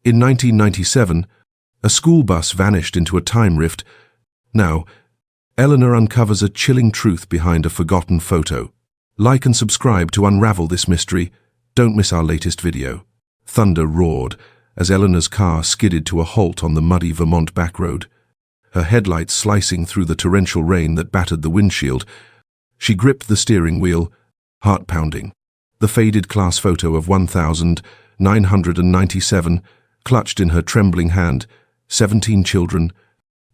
In 1997, a school bus vanished into a time rift. Now, Eleanor uncovers a chilling truth behind a forgotten photo. Like and subscribe to unravel this mystery. Don't miss our latest video. Thunder roared as Eleanor's car skidded to a halt on the muddy Vermont backroad. Her headlights slicing through the torrential rain that battered the windshield. She gripped the steering wheel, heart pounding. The faded class photo of 1997 clutched in her trembling hand, 17 children,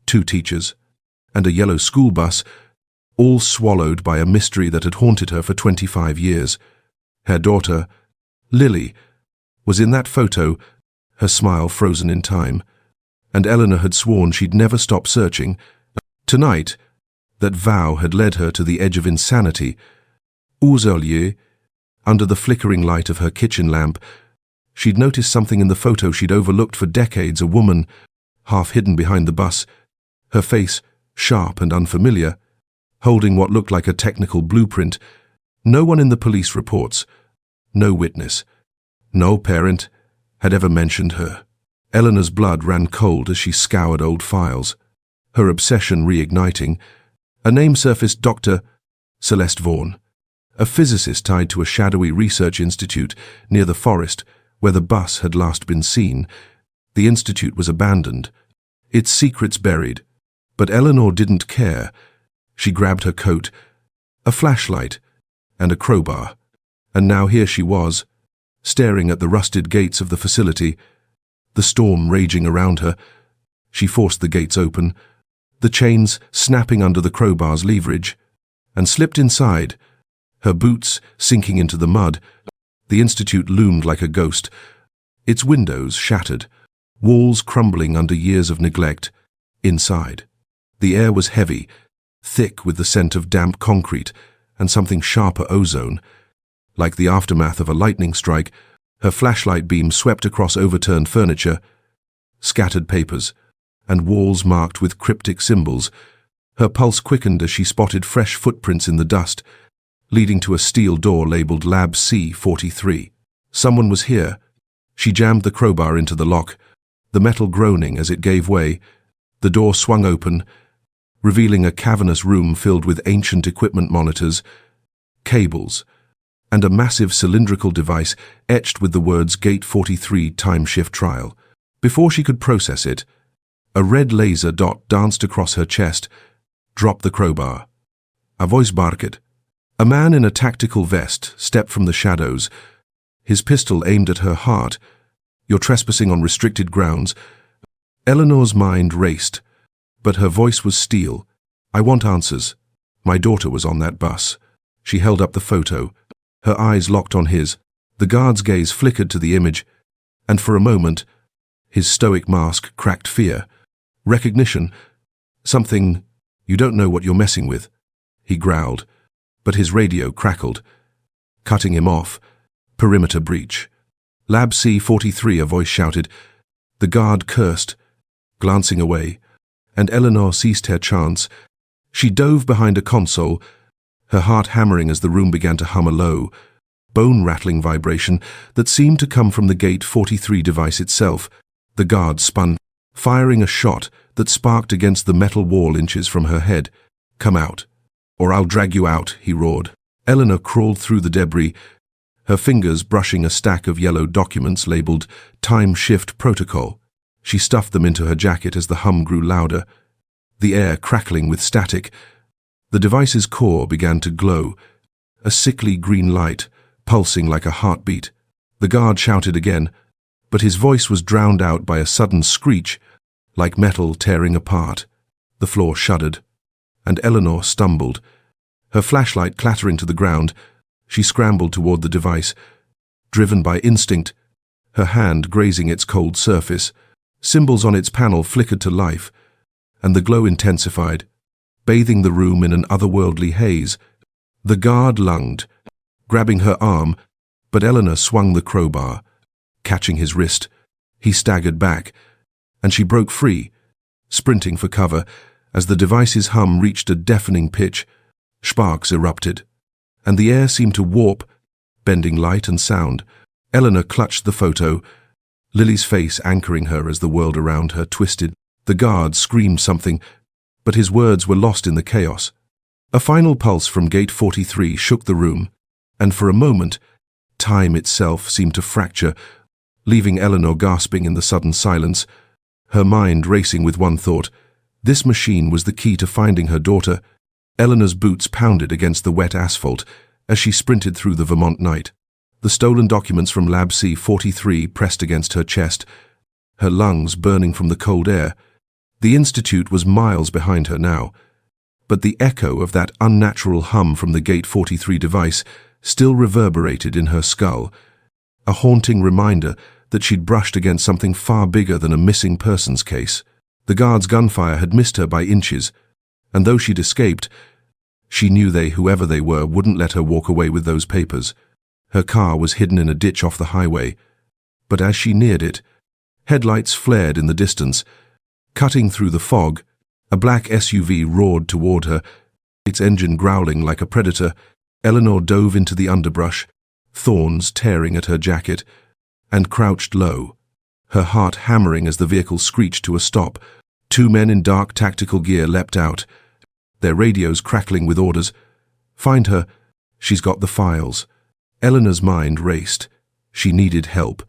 2 teachers, and a yellow school bus, all swallowed by a mystery that had haunted her for 25 years. Her daughter, Lily, was in that photo, her smile frozen in time, and Eleanor had sworn she'd never stop searching. Tonight, that vow had led her to the edge of insanity. Uzelier, under the flickering light of her kitchen lamp, she'd noticed something in the photo she'd overlooked for decades, a woman, half hidden behind the bus, her face sharp and unfamiliar, holding what looked like a technical blueprint. No one in the police reports, no witness, no parent had ever mentioned her. Eleanor's blood ran cold as she scoured old files, her obsession reigniting. A name surfaced: Dr. Celeste Vaughan, a physicist tied to a shadowy research institute near the forest where the bus had last been seen. The institute was abandoned, its secrets buried, but Eleanor didn't care. She grabbed her coat, a flashlight, and a crowbar, and now here she was, staring at the rusted gates of the facility, the storm raging around her. She forced the gates open, the chains snapping under the crowbar's leverage, and slipped inside, her boots sinking into the mud. The institute loomed like a ghost, its windows shattered, walls crumbling under years of neglect. Inside, the air was heavy, thick with the scent of damp concrete and something sharper ozone. Like the aftermath of a lightning strike, her flashlight beam swept across overturned furniture, scattered papers, and walls marked with cryptic symbols. Her pulse quickened as she spotted fresh footprints in the dust, leading to a steel door labeled Lab C-43. Someone was here. She jammed the crowbar into the lock, the metal groaning as it gave way. The door swung open, revealing a cavernous room filled with ancient equipment monitors, cables, and a massive cylindrical device etched with the words Gate 43 Time Shift Trial. Before she could process it, a red laser dot danced across her chest. Drop the crowbar. A voice barked. A man in a tactical vest stepped from the shadows, his pistol aimed at her heart. You're trespassing on restricted grounds. Eleanor's mind raced, but her voice was steel. I want answers. My daughter was on that bus. She held up the photo, her eyes locked on his. The guard's gaze flickered to the image, and for a moment, his stoic mask cracked fear. Recognition. Something. You don't know what you're messing with, he growled, but his radio crackled, cutting him off. Perimeter breach. Lab C-43, a voice shouted. The guard cursed, glancing away, and Eleanor ceased her chants. She dove behind a console, her heart hammering as the room began to hum a low, bone-rattling vibration that seemed to come from the Gate 43 device itself. The guard spun, firing a shot that sparked against the metal wall inches from her head. Come out, or I'll drag you out, he roared. Eleanor crawled through the debris, her fingers brushing a stack of yellow documents labeled Time Shift Protocol. She stuffed them into her jacket as the hum grew louder, the air crackling with static. The device's core began to glow, a sickly green light, pulsing like a heartbeat. The guard shouted again, but his voice was drowned out by a sudden screech, like metal tearing apart. The floor shuddered, and Eleanor stumbled, her flashlight clattering to the ground. She scrambled toward the device, driven by instinct, her hand grazing its cold surface. Symbols on its panel flickered to life, and the glow intensified, bathing the room in an otherworldly haze. The guard lunged, grabbing her arm, but Eleanor swung the crowbar, catching his wrist. He staggered back, and she broke free, sprinting for cover. As the device's hum reached a deafening pitch, sparks erupted, and the air seemed to warp, bending light and sound. Eleanor clutched the photo, Lily's face anchoring her as the world around her twisted. The guard screamed something, but his words were lost in the chaos. A final pulse from Gate 43 shook the room, and for a moment, time itself seemed to fracture, leaving Eleanor gasping in the sudden silence, her mind racing with one thought. This machine was the key to finding her daughter. Eleanor's boots pounded against the wet asphalt as she sprinted through the Vermont night. The stolen documents from Lab C-43 pressed against her chest, her lungs burning from the cold air. The institute was miles behind her now, but the echo of that unnatural hum from the Gate 43 device still reverberated in her skull, a haunting reminder that she'd brushed against something far bigger than a missing persons case. The guards' gunfire had missed her by inches, and though she'd escaped, she knew whoever they were, wouldn't let her walk away with those papers. Her car was hidden in a ditch off the highway, but as she neared it, headlights flared in the distance. Cutting through the fog, a black SUV roared toward her, its engine growling like a predator. Eleanor dove into the underbrush, thorns tearing at her jacket, and crouched low, her heart hammering as the vehicle screeched to a stop. Two men in dark tactical gear leapt out, their radios crackling with orders. "Find her. She's got the files." Eleanor's mind raced. She needed help,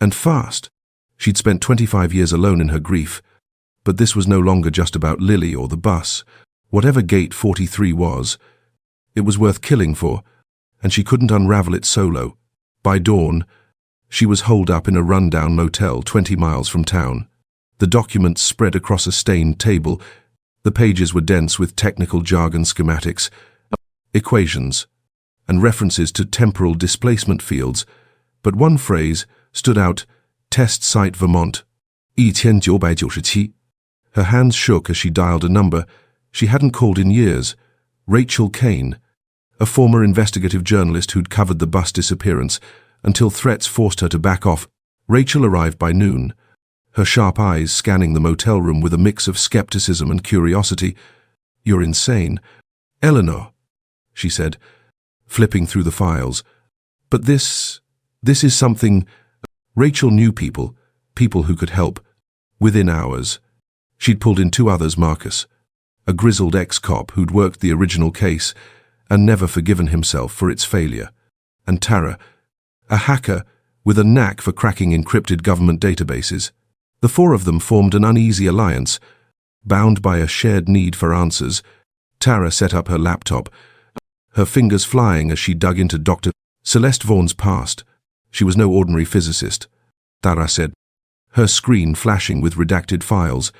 and fast. She'd spent 25 years alone in her grief, but this was no longer just about Lily or the bus. Whatever Gate 43 was, it was worth killing for, and she couldn't unravel it solo. By dawn, she was holed up in a rundown motel 20 miles from town. The documents spread across a stained table. The pages were dense with technical jargon, schematics, equations, and references to temporal displacement fields, but one phrase stood out: Test Site Vermont, 1997. Her hands shook as she dialed a number she hadn't called in years. Rachel Kane, a former investigative journalist who'd covered the bus disappearance until threats forced her to back off. Rachel arrived by noon, her sharp eyes scanning the motel room with a mix of skepticism and curiosity. "You're insane." "Eleanor," she said, flipping through the files. "But this is something." Rachel knew people who could help. Within hours, she'd pulled in two others: Marcus, a grizzled ex-cop who'd worked the original case and never forgiven himself for its failure, and Tara, a hacker with a knack for cracking encrypted government databases. The four of them formed an uneasy alliance. Bound by a shared need for answers, Tara set up her laptop, her fingers flying as she dug into Dr. Celeste Vaughan's past. She was no ordinary physicist, Tara said, her screen flashing with redacted files.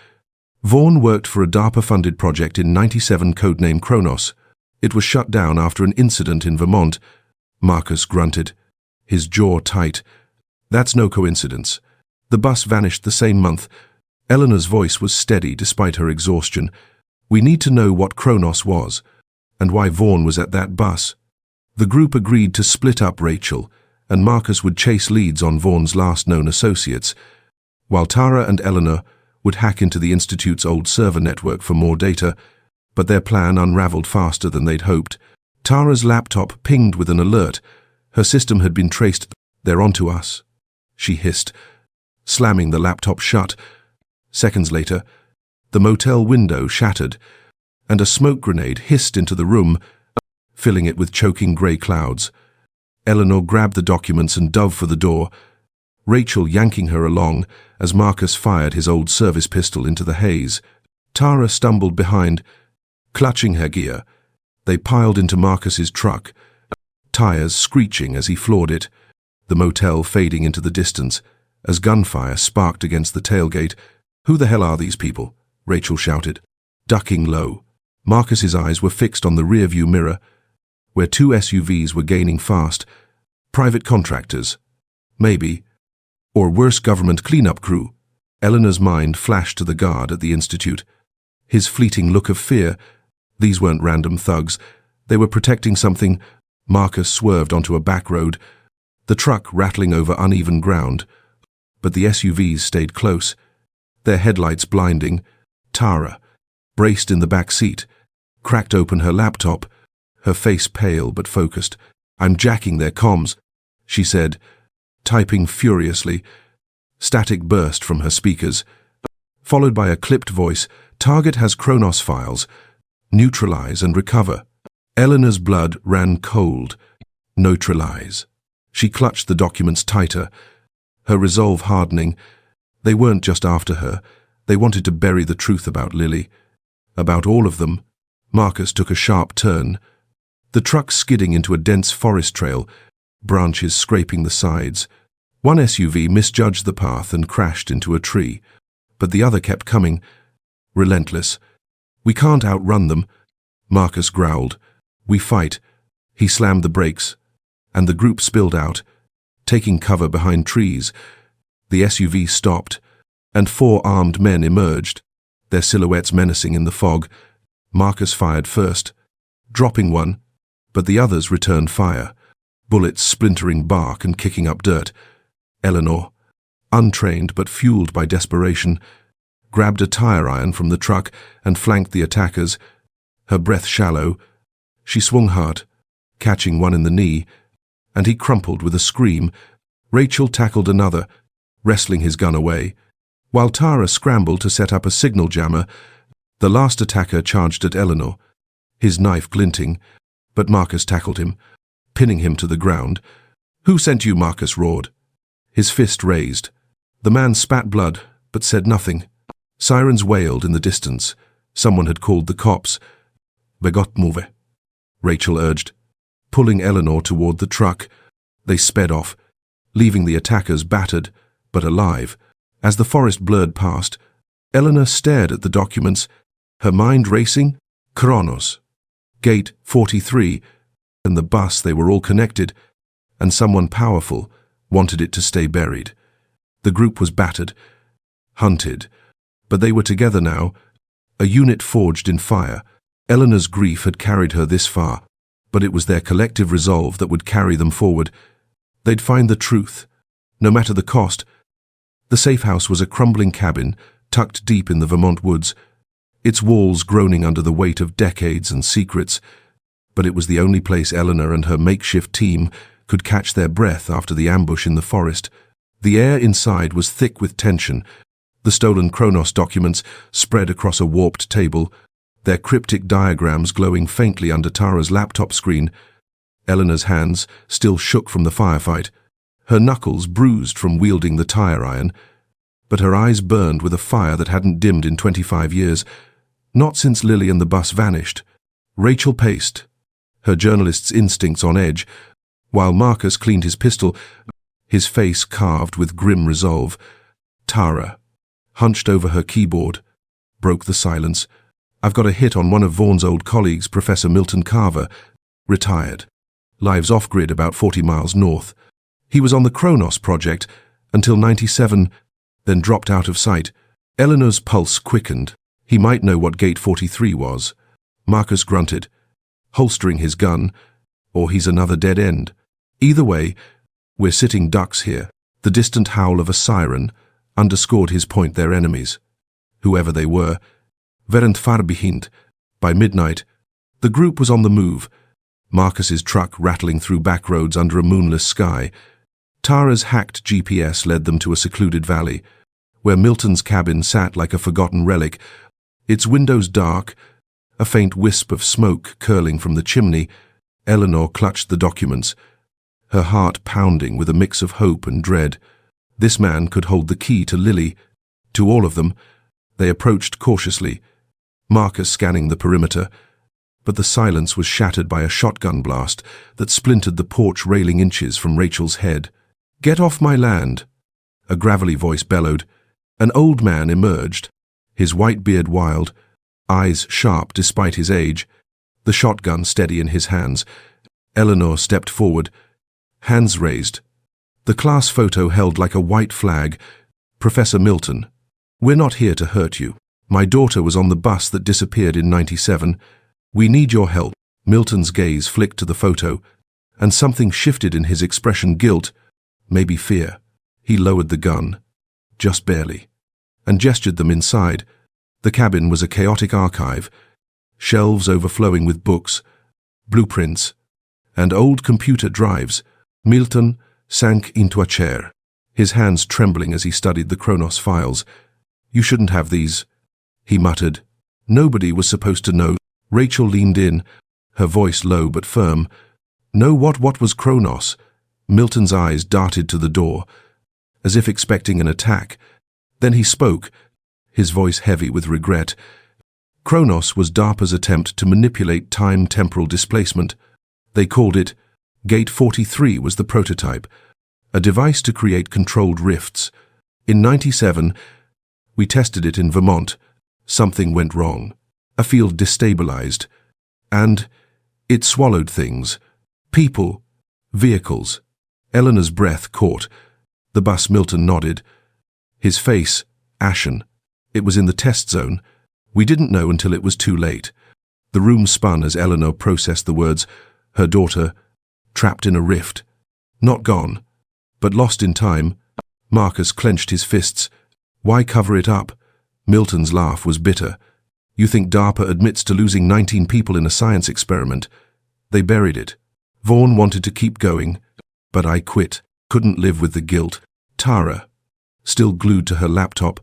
Vaughan worked for a DARPA-funded project in '97 codename Kronos. It was shut down after an incident in Vermont. Marcus grunted, his jaw tight. "That's no coincidence. The bus vanished the same month." Eleanor's voice was steady despite her exhaustion. "We need to know what Kronos was, and why Vaughan was at that bus." The group agreed to split up Rachel, and Marcus would chase leads on Vaughan's last known associates, while Tara and Eleanor would hack into the Institute's old server network for more data. But their plan unraveled faster than they'd hoped. Tara's laptop pinged with an alert. Her system had been traced. "They're onto us," she hissed, slamming the laptop shut. Seconds later, the motel window shattered, and a smoke grenade hissed into the room, filling it with choking grey clouds. Eleanor grabbed the documents and dove for the door, Rachel yanking her along as Marcus fired his old service pistol into the haze. Tara stumbled behind, clutching her gear. They piled into Marcus's truck, tires screeching as he floored it, the motel fading into the distance as gunfire sparked against the tailgate. "Who the hell are these people?" Rachel shouted, ducking low. Marcus's eyes were fixed on the rearview mirror, where two SUVs were gaining fast. "Private contractors. Maybe. Or worse, government cleanup crew." Eleanor's mind flashed to the guard at the Institute. His fleeting look of fear. These weren't random thugs. They were protecting something. Marcus swerved onto a back road, the truck rattling over uneven ground. But the SUVs stayed close, their headlights blinding. Tara, braced in the back seat, cracked open her laptop, her face pale but focused. "I'm jacking their comms," she said, typing furiously. Static burst from her speakers, followed by a clipped voice. Target has Kronos files. Neutralize and recover. Eleanor's blood ran cold. Neutralize. She clutched the documents tighter, her resolve hardening. They weren't just after her. They wanted to bury the truth about Lily. About all of them. Marcus took a sharp turn. The truck skidding into a dense forest trail, branches scraping the sides. One SUV misjudged the path and crashed into a tree. But the other kept coming, relentless. We can't outrun them, Marcus growled. We fight. He slammed the brakes, and the group spilled out, taking cover behind trees. The SUV stopped, and 4 armed men emerged, their silhouettes menacing in the fog. Marcus fired first, dropping one, but the others returned fire, bullets splintering bark and kicking up dirt. Eleanor, untrained but fueled by desperation, grabbed a tire iron from the truck and flanked the attackers, her breath shallow. She swung hard, catching one in the knee, and he crumpled with a scream. Rachel tackled another, wrestling his gun away. While Tara scrambled to set up a signal jammer, the last attacker charged at Eleanor, his knife glinting, but Marcus tackled him, pinning him to the ground. "Who sent you?" Marcus roared, his fist raised. The man spat blood, but said nothing. Sirens wailed in the distance. Someone had called the cops. "Begot move," Rachel urged, pulling Eleanor toward the truck. They sped off, leaving the attackers battered, but alive. As the forest blurred past, Eleanor stared at the documents, her mind racing. Kronos, Gate 43, and the bus. They were all connected, and someone powerful wanted it to stay buried. The group was battered, hunted, but they were together now, a unit forged in fire. Eleanor's grief had carried her this far, but it was their collective resolve that would carry them forward. They'd find the truth, no matter the cost. The safe house was a crumbling cabin, tucked deep in the Vermont woods, its walls groaning under the weight of decades and secrets. But it was the only place Eleanor and her makeshift team could catch their breath after the ambush in the forest. The air inside was thick with tension. The stolen Kronos documents spread across a warped table, their cryptic diagrams glowing faintly under Tara's laptop screen. Eleanor's hands still shook from the firefight, her knuckles bruised from wielding the tire iron, but her eyes burned with a fire that hadn't dimmed in 25 years, not since Lily and the bus vanished. Rachel paced, her journalist's instincts on edge, while Marcus cleaned his pistol, his face carved with grim resolve. Tara, hunched over her keyboard, broke the silence. "I've got a hit on one of Vaughan's old colleagues, Professor Milton Carver, retired. Lives off-grid about 40 miles north. He was on the Kronos project until 97, then dropped out of sight." Eleanor's pulse quickened. He might know what Gate 43 was. Marcus grunted, holstering his gun, or he's another dead end. Either way, we're sitting ducks here. The distant howl of a siren underscored his point. Their enemies, whoever they were, weren't far behind. By midnight, the group was on the move, Marcus's truck rattling through back roads under a moonless sky. Tara's hacked GPS led them to a secluded valley, where Milton's cabin sat like a forgotten relic, its windows dark, a faint wisp of smoke curling from the chimney. Eleanor clutched the documents, her heart pounding with a mix of hope and dread. This man could hold the key to Lily, to all of them. They approached cautiously, Marcus scanning the perimeter, but the silence was shattered by a shotgun blast that splintered the porch railing inches from Rachel's head. "Get off my land," a gravelly voice bellowed. An old man emerged, his white beard wild, eyes sharp despite his age, the shotgun steady in his hands. Eleanor stepped forward, hands raised. The class photo held like a white flag. "Professor Milton, we're not here to hurt you. My daughter was on the bus that disappeared in 97. We need your help." Milton's gaze flicked to the photo, and something shifted in his expression. Guilt, maybe fear. He lowered the gun, just barely, and gestured them inside. The cabin was a chaotic archive, shelves overflowing with books, blueprints, and old computer drives. Milton sank into a chair, his hands trembling as he studied the Kronos files. "You shouldn't have these," he muttered. "Nobody was supposed to know." Rachel leaned in, her voice low but firm. "No, what was Kronos?" Milton's eyes darted to the door, as if expecting an attack. Then he spoke, his voice heavy with regret. "Kronos was DARPA's attempt to manipulate time-temporal displacement. They called it Gate 43 was the prototype, a device to create controlled rifts. In '97, we tested it in Vermont. Something went wrong. A field destabilized. And it swallowed things. People, vehicles." Eleanor's breath caught. The bus. Milton nodded. His face, ashen. "It was in the test zone. We didn't know until it was too late." The room spun as Eleanor processed the words. Her daughter, trapped in a rift. Not gone, but lost in time. Marcus clenched his fists. "Why cover it up?" Milton's laugh was bitter. "You think DARPA admits to losing 19 people in a science experiment? They buried it. Vaughn wanted to keep going, but I quit. Couldn't live with the guilt." Tara, still glued to her laptop,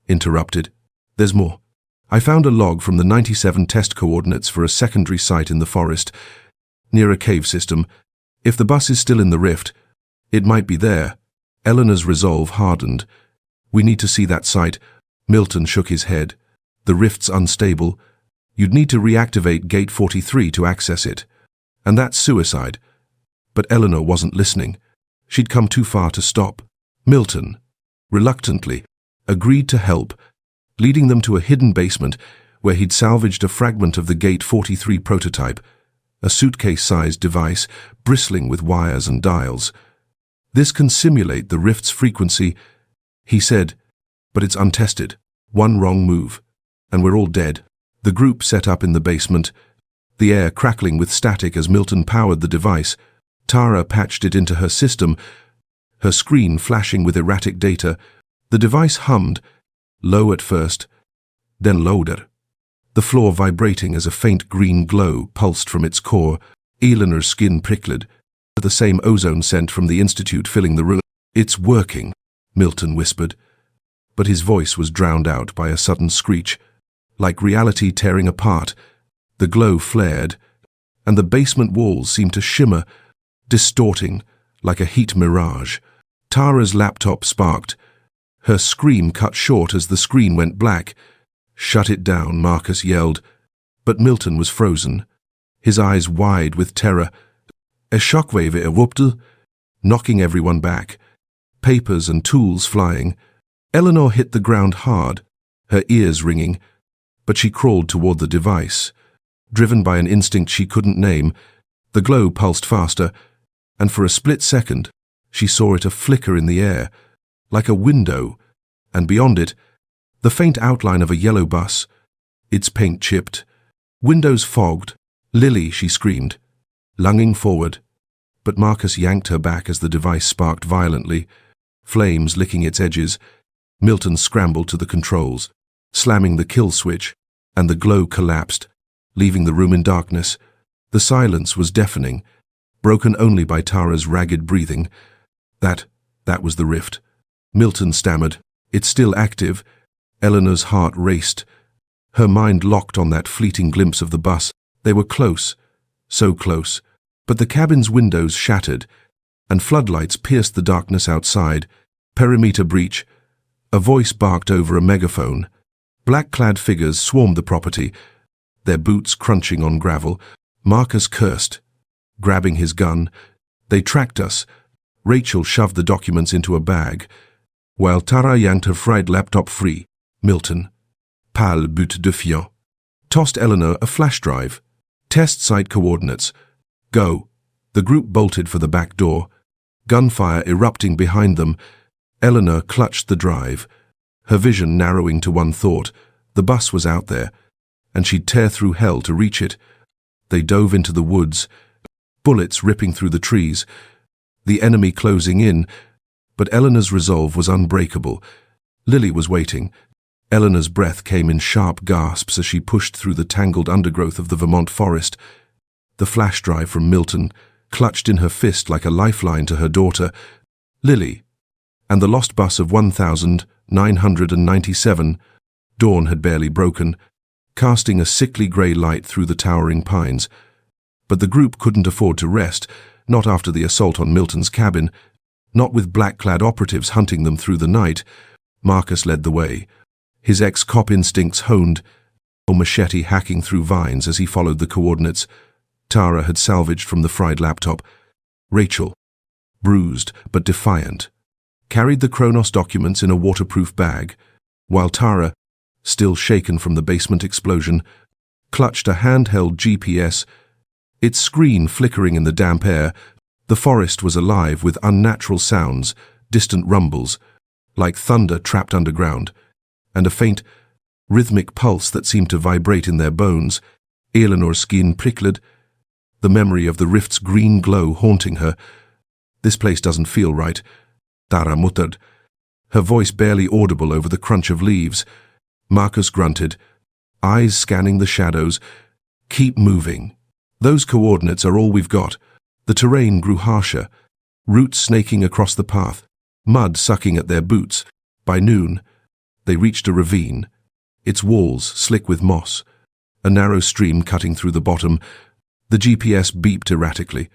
interrupted. "There's more. I found a log from the '97 test coordinates for a secondary site in the forest, near a cave system. If the bus is still in the rift, it might be there." Eleanor's resolve hardened. "We need to see that site." Milton shook his head. "The rift's unstable. You'd need to reactivate Gate 43 to access it. And that's suicide." But Eleanor wasn't listening. She'd come too far to stop. Milton, reluctantly, agreed to help, leading them to a hidden basement where he'd salvaged a fragment of the Gate 43 prototype, a suitcase-sized device bristling with wires and dials. "This can simulate the rift's frequency," he said, "but it's untested. One wrong move, and we're all dead." The group set up in the basement, the air crackling with static as Milton powered the device. Tara patched it into her system, her screen flashing with erratic data. The device hummed, low at first, then louder, the floor vibrating as a faint green glow pulsed from its core. Eleanor's skin prickled, the same ozone scent from the Institute filling the room. "It's working," Milton whispered, but his voice was drowned out by a sudden screech. Like reality tearing apart, the glow flared, and the basement walls seemed to shimmer, distorting like a heat mirage. Tara's laptop sparked. Her scream cut short as the screen went black. "Shut it down," Marcus yelled, but Milton was frozen, his eyes wide with terror. A shockwave erupted, knocking everyone back, papers and tools flying. Eleanor hit the ground hard, her ears ringing, but she crawled toward the device. Driven by an instinct she couldn't name, the glow pulsed faster, and for a split second, she saw it a flicker in the air, like a window, and beyond it, the faint outline of a yellow bus, its paint chipped, windows fogged. "Lily," she screamed, lunging forward, but Marcus yanked her back as the device sparked violently, flames licking its edges. Milton scrambled to the controls, slamming the kill switch, and the glow collapsed, leaving the room in darkness. The silence was deafening, broken only by Tara's ragged breathing. That was the rift. Milton stammered. "It's still active." Eleanor's heart raced, her mind locked on that fleeting glimpse of the bus. They were close, so close, but the cabin's windows shattered, and floodlights pierced the darkness outside. "Perimeter breach." A voice barked over a megaphone. Black-clad figures swarmed the property, their boots crunching on gravel. Marcus cursed, grabbing his gun. "They tracked us." Rachel shoved the documents into a bag, while Tara yanked her fried laptop free. Milton, pâle but défiant, tossed Eleanor a flash drive. "Test site coordinates. Go." The group bolted for the back door, gunfire erupting behind them. Eleanor clutched the drive, her vision narrowing to one thought. The bus was out there, and she'd tear through hell to reach it. They dove into the woods, bullets ripping through the trees, the enemy closing in, but Eleanor's resolve was unbreakable. Lily was waiting. Eleanor's breath came in sharp gasps as she pushed through the tangled undergrowth of the Vermont forest. The flash drive from Milton clutched in her fist like a lifeline to her daughter. "Lily." and the lost bus of 1997. Dawn had barely broken, casting a sickly grey light through the towering pines. But the group couldn't afford to rest, not after the assault on Milton's cabin, not with black-clad operatives hunting them through the night. Marcus led the way, his ex-cop instincts honed, a machete hacking through vines as he followed the coordinates Tara had salvaged from the fried laptop. Rachel, bruised but defiant, carried the Kronos documents in a waterproof bag, while Tara, still shaken from the basement explosion, clutched a handheld GPS, its screen flickering in the damp air. The forest was alive with unnatural sounds, distant rumbles, like thunder trapped underground, and a faint, rhythmic pulse that seemed to vibrate in their bones. Eleanor's skin prickled, the memory of the rift's green glow haunting her. "This place doesn't feel right," Tara muttered, her voice barely audible over the crunch of leaves. Marcus grunted, eyes scanning the shadows. "Keep moving. Those coordinates are all we've got." The terrain grew harsher, roots snaking across the path, mud sucking at their boots. By noon, they reached a ravine, its walls slick with moss, a narrow stream cutting through the bottom. The GPS beeped erratically.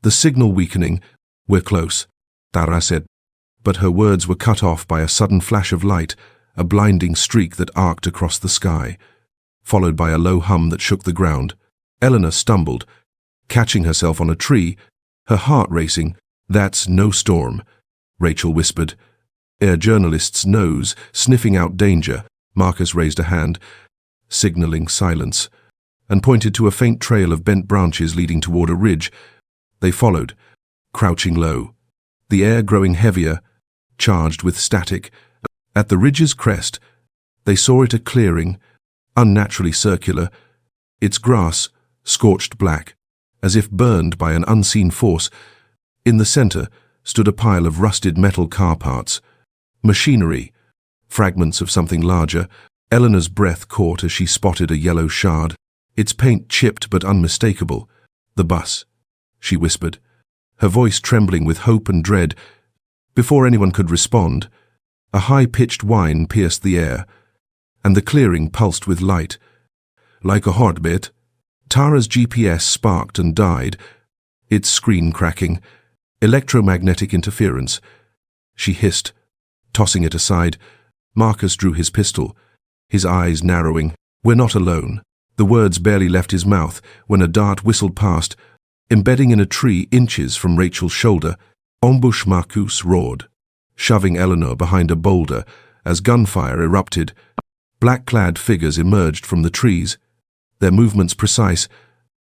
"The signal weakening. We're close," Tara said, but her words were cut off by a sudden flash of light, a blinding streak that arced across the sky, followed by a low hum that shook the ground. Eleanor stumbled, catching herself on a tree, her heart racing. "That's no storm," Rachel whispered. Air journalist's nose, sniffing out danger. Marcus raised a hand, signaling silence, and pointed to a faint trail of bent branches leading toward a ridge. They followed, crouching low, the air growing heavier, charged with static. At the ridge's crest, they saw it a clearing, unnaturally circular, its grass scorched black, as if burned by an unseen force. In the center stood a pile of rusted metal car parts, machinery, fragments of something larger. Eleanor's breath caught as she spotted a yellow shard, its paint chipped but unmistakable. "The bus," she whispered, her voice trembling with hope and dread. Before anyone could respond, a high-pitched whine pierced the air, and the clearing pulsed with light. Like a heartbeat, Tara's GPS sparked and died, its screen cracking. Electromagnetic interference. She hissed, tossing it aside. Marcus drew his pistol, his eyes narrowing. "We're not alone." The words barely left his mouth when a dart whistled past, embedding in a tree inches from Rachel's shoulder. Ambush! Marcus roared, shoving Eleanor behind a boulder as gunfire erupted. Black-clad figures emerged from the trees, their movements precise,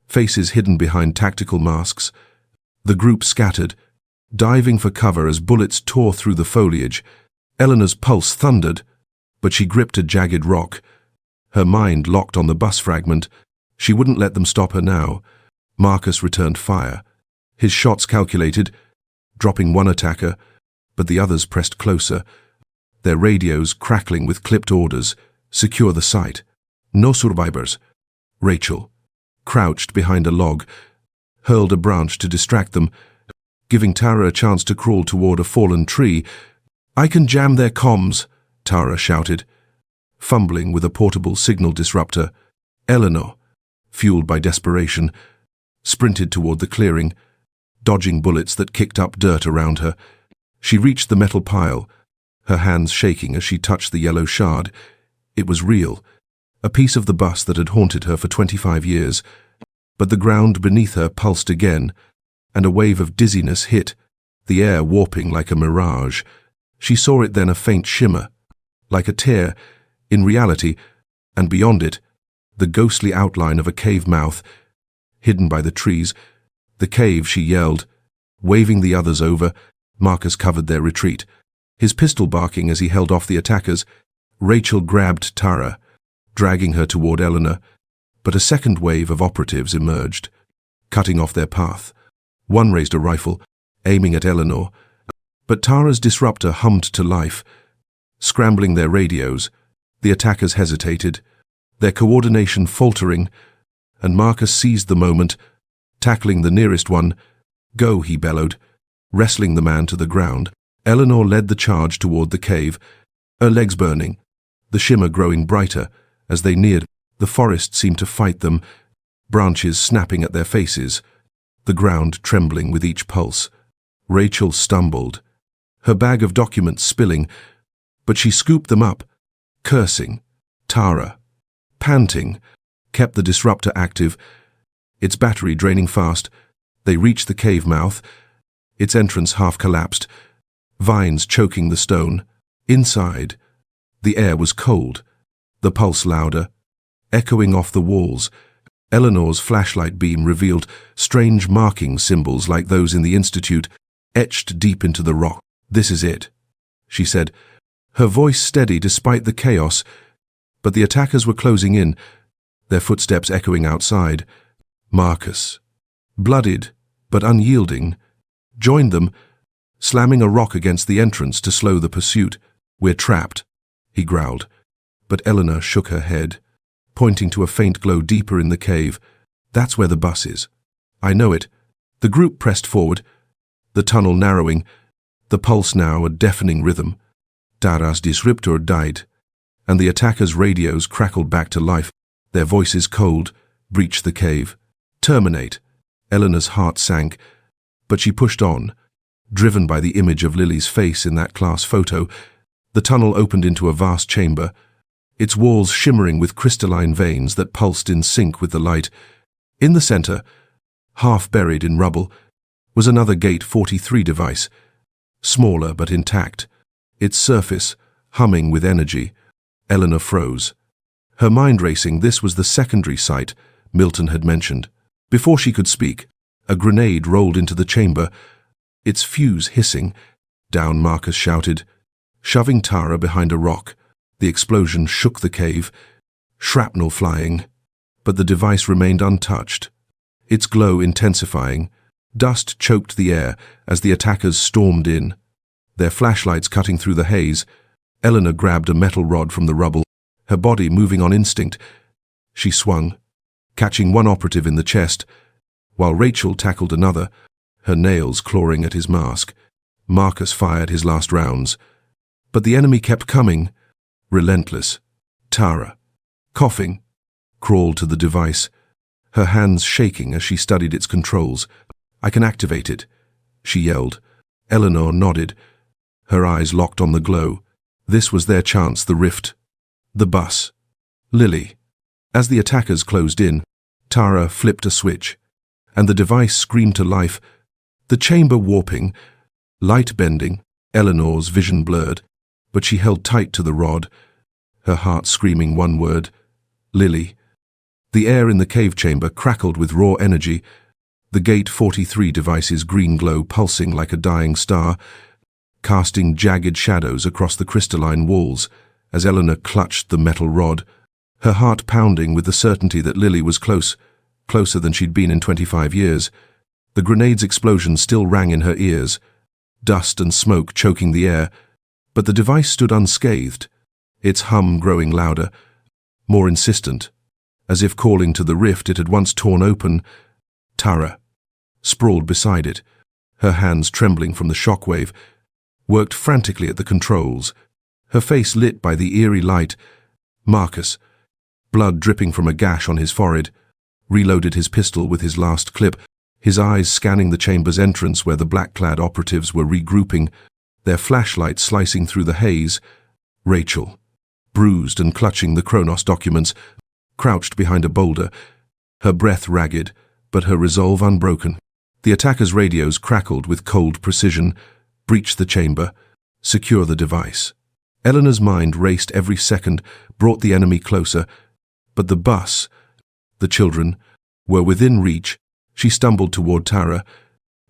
faces hidden behind tactical masks. The group scattered, diving for cover as bullets tore through the foliage. Eleanor's pulse thundered, but she gripped a jagged rock, her mind locked on the bus fragment. She wouldn't let them stop her now. Marcus returned fire, his shots calculated, dropping one attacker, but the others pressed closer, their radios crackling with clipped orders. "Secure the site. No survivors." Rachel, crouched behind a log, hurled a branch to distract them, giving Tara a chance to crawl toward a fallen tree. "I can jam their comms," Tara shouted, fumbling with a portable signal disruptor. Eleanor, fueled by desperation, sprinted toward the clearing, dodging bullets that kicked up dirt around her. She reached the metal pile, her hands shaking as she touched the yellow shard. It was real, a piece of the bus that had haunted her for 25 years. But the ground beneath her pulsed again, and a wave of dizziness hit, the air warping like a mirage. She saw it then, a faint shimmer, like a tear, in reality, and beyond it, the ghostly outline of a cave mouth, hidden by the trees. "The cave," she yelled, waving the others over. Marcus covered their retreat, his pistol barking as he held off the attackers. Rachel grabbed Tara, dragging her toward Eleanor, but a second wave of operatives emerged, cutting off their path. One raised a rifle, aiming at Eleanor, but Tara's disruptor hummed to life. Scrambling their radios, the attackers hesitated, their coordination faltering, and Marcus seized the moment, tackling the nearest one. "Go," he bellowed, wrestling the man to the ground. Eleanor led the charge toward the cave, her legs burning, the shimmer growing brighter. As they neared, the forest seemed to fight them, branches snapping at their faces, the ground trembling with each pulse. Rachel stumbled, her bag of documents spilling, but she scooped them up, cursing. Tara, panting, kept the disruptor active, its battery draining fast. They reached the cave mouth, its entrance half collapsed, vines choking the stone. Inside, the air was cold, the pulse louder, echoing off the walls. Eleanor's flashlight beam revealed strange marking symbols like those in the Institute, etched deep into the rock. "This is it," she said, her voice steady despite the chaos. But the attackers were closing in, their footsteps echoing outside. Marcus, bloodied but unyielding, joined them, slamming a rock against the entrance to slow the pursuit. "We're trapped," he growled, but Eleanor shook her head, pointing to a faint glow deeper in the cave. "That's where the bus is. I know it." The group pressed forward, the tunnel narrowing, the pulse now a deafening rhythm. Tara's disruptor died, and the attackers' radios crackled back to life, their voices cold, breached the cave. "Terminate." Eleanor's heart sank, but she pushed on, driven by the image of Lily's face in that class photo. The tunnel opened into a vast chamber, its walls shimmering with crystalline veins that pulsed in sync with the light. In the center, half buried in rubble, was another Gate 43 device, smaller but intact, its surface humming with energy. Eleanor froze, her mind racing. This was the secondary site Milton had mentioned. Before she could speak, a grenade rolled into the chamber, its fuse hissing. "Down," Marcus shouted, shoving Tara behind a rock. The explosion shook the cave, shrapnel flying, but the device remained untouched, its glow intensifying. Dust choked the air as the attackers stormed in, their flashlights cutting through the haze. Eleanor grabbed a metal rod from the rubble, her body moving on instinct. She swung, catching one operative in the chest, while Rachel tackled another, her nails clawing at his mask. Marcus fired his last rounds, but the enemy kept coming, relentless. Tara, coughing, crawled to the device, her hands shaking as she studied its controls. "I can activate it," she yelled. Eleanor nodded, her eyes locked on the glow. This was their chance, the rift. The bus. Lily. As the attackers closed in, Tara flipped a switch, and the device screamed to life, the chamber warping, light bending. Eleanor's vision blurred, but she held tight to the rod, her heart screaming one word: Lily. The air in the cave chamber crackled with raw energy, the Gate 43 device's green glow pulsing like a dying star, casting jagged shadows across the crystalline walls as Eleanor clutched the metal rod, her heart pounding with the certainty that Lily was close, closer than she'd been in 25 years. The grenade's explosion still rang in her ears, dust and smoke choking the air, but the device stood unscathed, its hum growing louder, more insistent, as if calling to the rift it had once torn open. Tara, sprawled beside it, her hands trembling from the shockwave, worked frantically at the controls, her face lit by the eerie light. Marcus, blood dripping from a gash on his forehead, reloaded his pistol with his last clip, his eyes scanning the chamber's entrance where the black-clad operatives were regrouping, their flashlights slicing through the haze. Rachel, bruised and clutching the Kronos documents, crouched behind a boulder, her breath ragged, but her resolve unbroken. The attackers' radios crackled with cold precision. Breach the chamber, secure the device. Eleanor's mind raced every second, brought the enemy closer, but the bus, the children, were within reach. She stumbled toward Tara,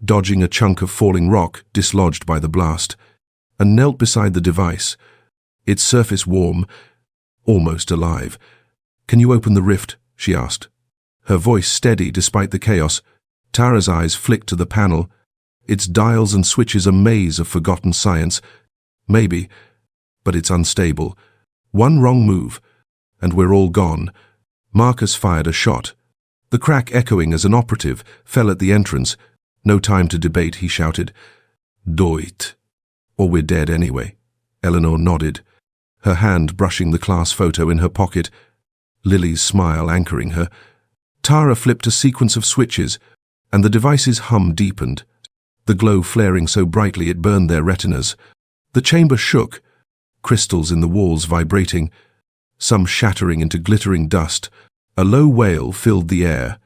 dodging a chunk of falling rock dislodged by the blast, and knelt beside the device, its surface warm, almost alive. "Can you open the rift?" she asked, her voice steady despite the chaos. Tara's eyes flicked to the panel, its dials and switches a maze of forgotten science. "Maybe, but it's unstable. One wrong move, and we're all gone." Marcus fired a shot, the crack echoing as an operative fell at the entrance. "No time to debate," he shouted. "Do it." Or we're dead anyway. Eleanor nodded, her hand brushing the class photo in her pocket, Lily's smile anchoring her. Tara flipped a sequence of switches, and the device's hum deepened, the glow flaring so brightly it burned their retinas. The chamber shook, crystals in the walls vibrating, some shattering into glittering dust. A low wail filled the air,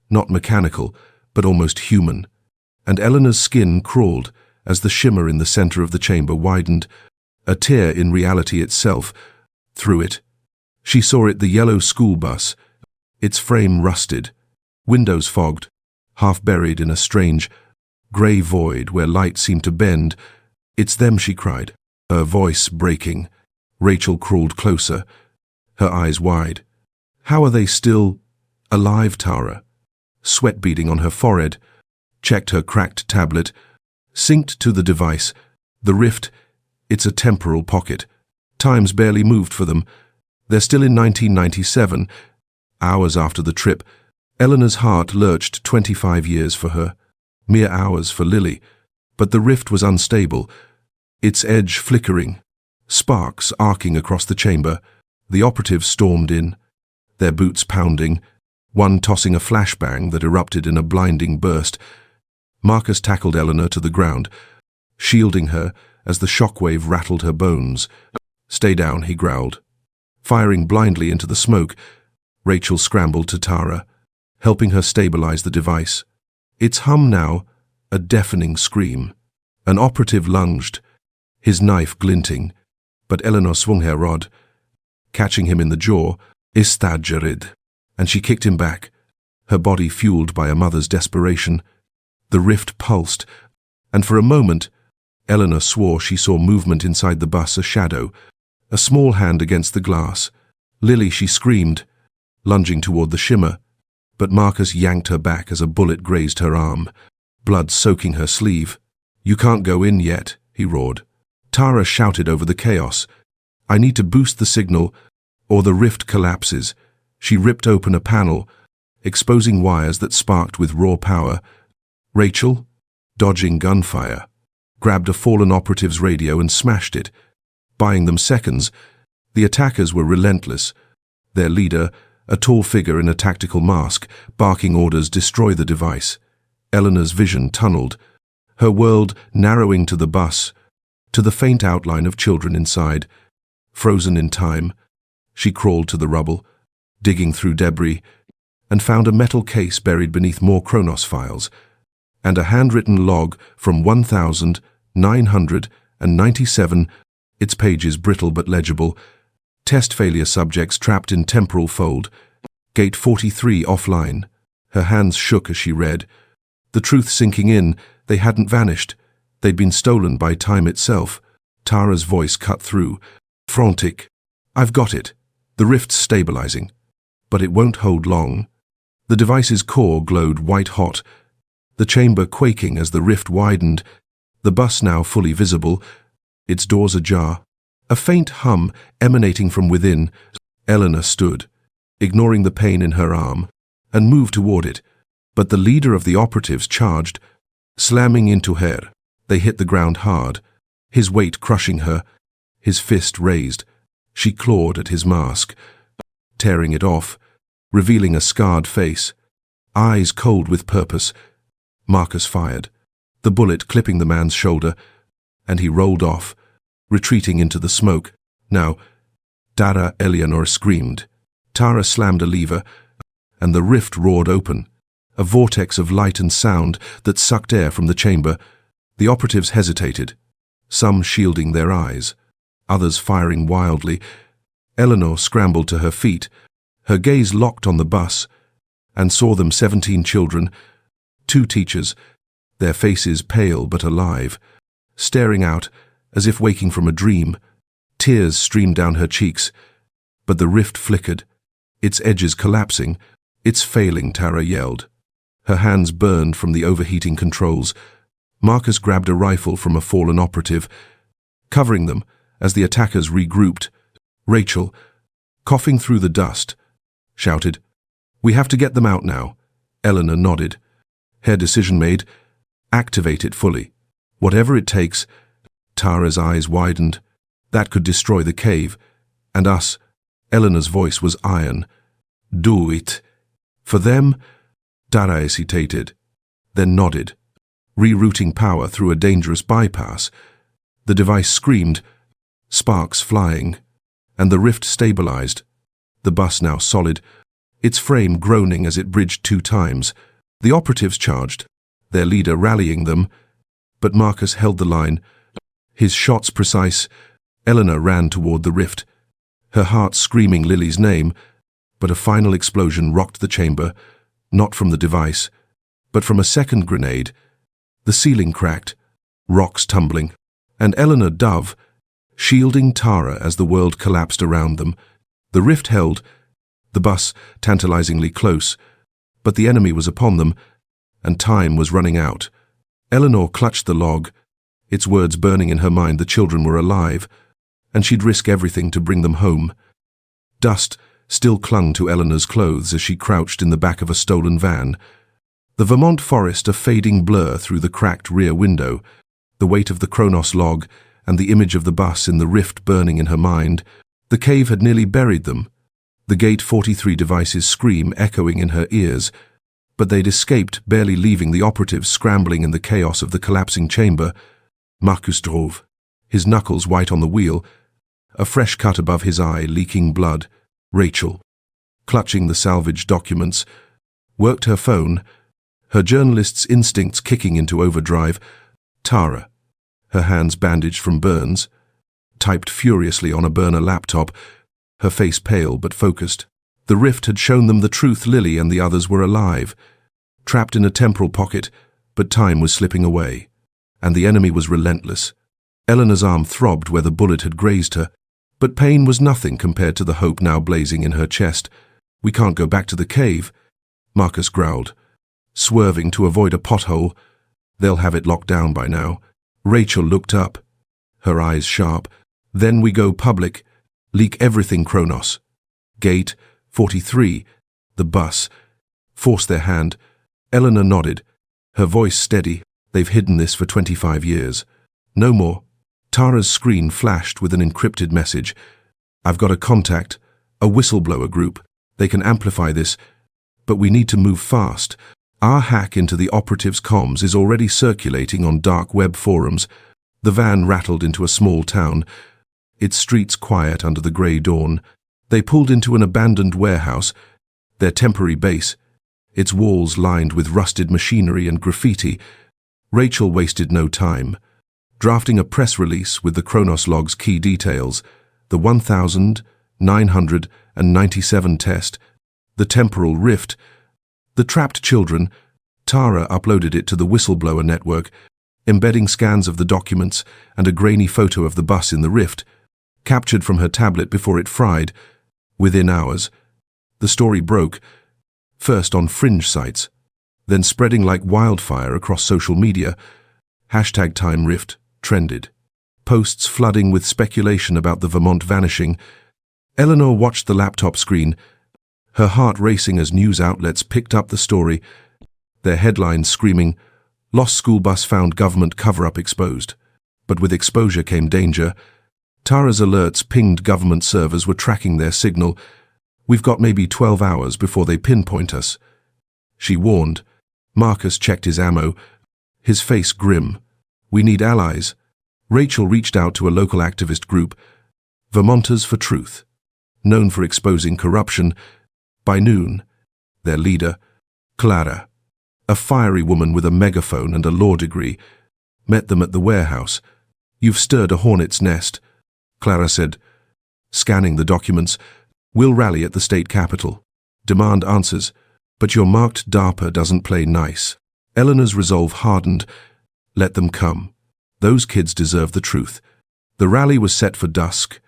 not mechanical, but almost human, and Eleanor's skin crawled as the shimmer in the center of the chamber widened, a tear in reality itself. Through it, she saw the yellow school bus, its frame rusted, windows fogged, half buried in a strange, grey void where light seemed to bend. "It's them," she cried, her voice breaking. Rachel crawled closer, her eyes wide. "How are they still alive?" Tara, sweat beading on her forehead, checked her cracked tablet, synced to the device. The rift, it's a temporal pocket. Time's barely moved for them. They're still in 1997. Hours after the trip, Eleanor's heart lurched. 25 years for her, mere hours for Lily. But the rift was unstable, its edge flickering, sparks arcing across the chamber. The operatives stormed in, their boots pounding, one tossing a flashbang that erupted in a blinding burst. Marcus tackled Eleanor to the ground, shielding her as the shockwave rattled her bones. "Stay down," he growled, firing blindly into the smoke. Rachel scrambled to Tara, helping her stabilize the device. Its hum now, a deafening scream. An operative lunged, his knife glinting, but Eleanor swung her rod, catching him in the jaw. "Istadjarid," and she kicked him back, her body fueled by a mother's desperation. The rift pulsed, and for a moment, Eleanor swore she saw movement inside the bus, a shadow, a small hand against the glass. "Lily," she screamed, lunging toward the shimmer, but Marcus yanked her back as a bullet grazed her arm, blood soaking her sleeve. "You can't go in yet," he roared. Tara shouted over the chaos. "I need to boost the signal, or the rift collapses." She ripped open a panel, exposing wires that sparked with raw power. Rachel, dodging gunfire, grabbed a fallen operative's radio and smashed it, buying them seconds. The attackers were relentless, their leader, a tall figure in a tactical mask, barking orders, "Destroy the device." Eleanor's vision tunneled, her world narrowing to the bus, to the faint outline of children inside. Frozen in time, she crawled to the rubble, digging through debris, and found a metal case buried beneath more Kronos files, and a handwritten log from 1997, its pages brittle but legible. Test failure subjects trapped in temporal fold. Gate 43 offline. Her hands shook as she read. The truth sinking in, they hadn't vanished. They'd been stolen by time itself. Tara's voice cut through, frantic. "I've got it. The rift's stabilizing. But it won't hold long." The device's core glowed white-hot, the chamber quaking as the rift widened, the bus now fully visible, its doors ajar. A faint hum emanating from within. Eleanor stood, ignoring the pain in her arm, and moved toward it. But the leader of the operatives charged, slamming into her. They hit the ground hard, his weight crushing her, his fist raised. She clawed at his mask, tearing it off, revealing a scarred face, eyes cold with purpose. Marcus fired, the bullet clipping the man's shoulder, and he rolled off, retreating into the smoke. "Now," Dara Eleanor screamed. Tara slammed a lever, and the rift roared open, a vortex of light and sound that sucked air from the chamber. The operatives hesitated, some shielding their eyes, others firing wildly. Eleanor scrambled to her feet, her gaze locked on the bus, and saw them 17 children, 2 teachers, their faces pale but alive, staring out as if waking from a dream. Tears streamed down her cheeks, but the rift flickered, its edges collapsing. "It's failing," Tara yelled. Her hands burned from the overheating controls. Marcus grabbed a rifle from a fallen operative, covering them as the attackers regrouped. Rachel, coughing through the dust, shouted, "We have to get them out now." Eleanor nodded. Her decision made, activate it fully. Whatever it takes. Tara's eyes widened. That could destroy the cave. And us. Eleanor's voice was iron. Do it. For them? Tara hesitated, then nodded, rerouting power through a dangerous bypass. The device screamed, sparks flying, and the rift stabilized. The bus now solid, its frame groaning as it bridged 2 times. The operatives charged, their leader rallying them, but Marcus held the line. His shots precise, Eleanor ran toward the rift, her heart screaming Lily's name, but a final explosion rocked the chamber, not from the device, but from a second grenade. The ceiling cracked, rocks tumbling, and Eleanor Dove, shielding Tara as the world collapsed around them. The rift held, the bus tantalizingly close, but the enemy was upon them, and time was running out. Eleanor clutched the log, its words burning in her mind. The children were alive, and she'd risk everything to bring them home. Dust still clung to Eleanor's clothes as she crouched in the back of a stolen van. The Vermont forest a fading blur through the cracked rear window, the weight of the Kronos log and the image of the bus in the rift burning in her mind. The cave had nearly buried them, the Gate 43 device's scream echoing in her ears, but they'd escaped, barely leaving the operatives scrambling in the chaos of the collapsing chamber. Marcus drove, his knuckles white on the wheel, a fresh cut above his eye, leaking blood. Rachel, clutching the salvaged documents, worked her phone, her journalist's instincts kicking into overdrive. Tara, her hands bandaged from burns, typed furiously on a burner laptop, her face pale but focused. The rift had shown them the truth. Lily and the others were alive, trapped in a temporal pocket, but time was slipping away, and the enemy was relentless. Eleanor's arm throbbed where the bullet had grazed her, but pain was nothing compared to the hope now blazing in her chest. We can't go back to the cave, Marcus growled, swerving to avoid a pothole. They'll have it locked down by now. Rachel looked up, her eyes sharp. Then we go public, leak everything Kronos. Gate 43, the bus. Force their hand. Eleanor nodded, her voice steady. They've hidden this for 25 years. No more. Tara's screen flashed with an encrypted message. I've got a contact, a whistleblower group. They can amplify this, but we need to move fast. Our hack into the operatives' comms is already circulating on dark web forums. The van rattled into a small town, its streets quiet under the grey dawn. They pulled into an abandoned warehouse, their temporary base, its walls lined with rusted machinery and graffiti. Rachel wasted no time, drafting a press release with the Kronos log's key details, the 1997 test, the temporal rift, the trapped children. Tara uploaded it to the whistleblower network, embedding scans of the documents and a grainy photo of the bus in the rift, captured from her tablet before it fried. Within hours, the story broke, first on fringe sites, then spreading like wildfire across social media. #TimeRift trended, posts flooding with speculation about the Vermont vanishing. Eleanor watched the laptop screen, her heart racing as news outlets picked up the story, their headlines screaming, "Lost school bus found, government cover-up exposed." But with exposure came danger. Tara's alerts pinged government servers were tracking their signal. "We've got maybe 12 hours before they pinpoint us," she warned. Marcus checked his ammo, his face grim. "We need allies." Rachel reached out to a local activist group, Vermonters for Truth, known for exposing corruption. By noon, their leader, Clara, a fiery woman with a megaphone and a law degree, met them at the warehouse. "You've stirred a hornet's nest," Clara said, scanning the documents. "We'll rally at the state capitol, demand answers, but your marked DARPA doesn't play nice." Eleanor's resolve hardened. Let them come. Those kids deserve the truth. The rally was set for dusk,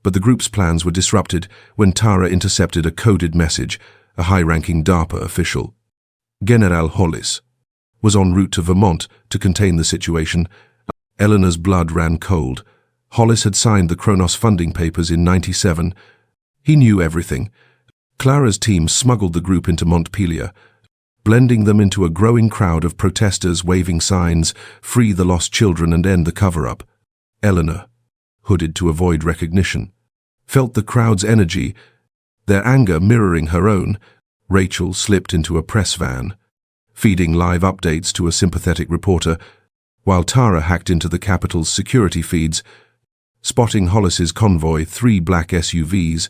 but the group's plans were disrupted when Tara intercepted a coded message. A high-ranking DARPA official, General Hollis, was en route to Vermont to contain the situation. Eleanor's blood ran cold. Hollis had signed the Kronos funding papers in '97. He knew everything. Clara's team smuggled the group into Montpelier, blending them into a growing crowd of protesters waving signs, "Free the lost children and end the cover-up." Eleanor, hooded to avoid recognition, felt the crowd's energy, their anger mirroring her own. Rachel slipped into a press van, feeding live updates to a sympathetic reporter, while Tara hacked into the Capitol's security feeds, spotting Hollis's convoy, 3 black SUVs,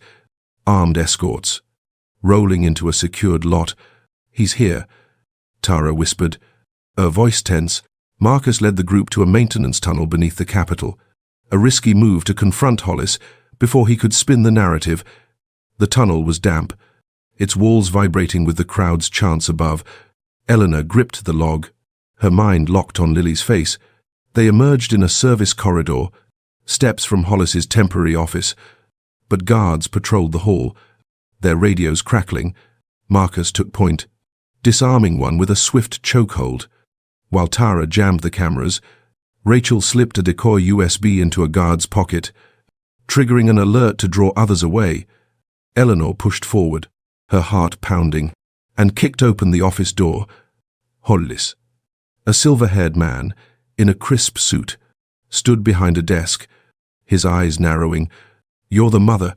armed escorts, rolling into a secured lot. "He's here," Tara whispered, her voice tense. Marcus led the group to a maintenance tunnel beneath the Capitol, a risky move to confront Hollis before he could spin the narrative. The tunnel was damp, its walls vibrating with the crowd's chants above. Eleanor gripped the log, her mind locked on Lily's face. They emerged in a service corridor, steps from Hollis's temporary office, but guards patrolled the hall, their radios crackling. Marcus took point, disarming one with a swift chokehold. While Tara jammed the cameras, Rachel slipped a decoy USB into a guard's pocket, triggering an alert to draw others away. Eleanor pushed forward, her heart pounding, and kicked open the office door. Hollis, a silver-haired man in a crisp suit, stood behind a desk, his eyes narrowing. "You're the mother,"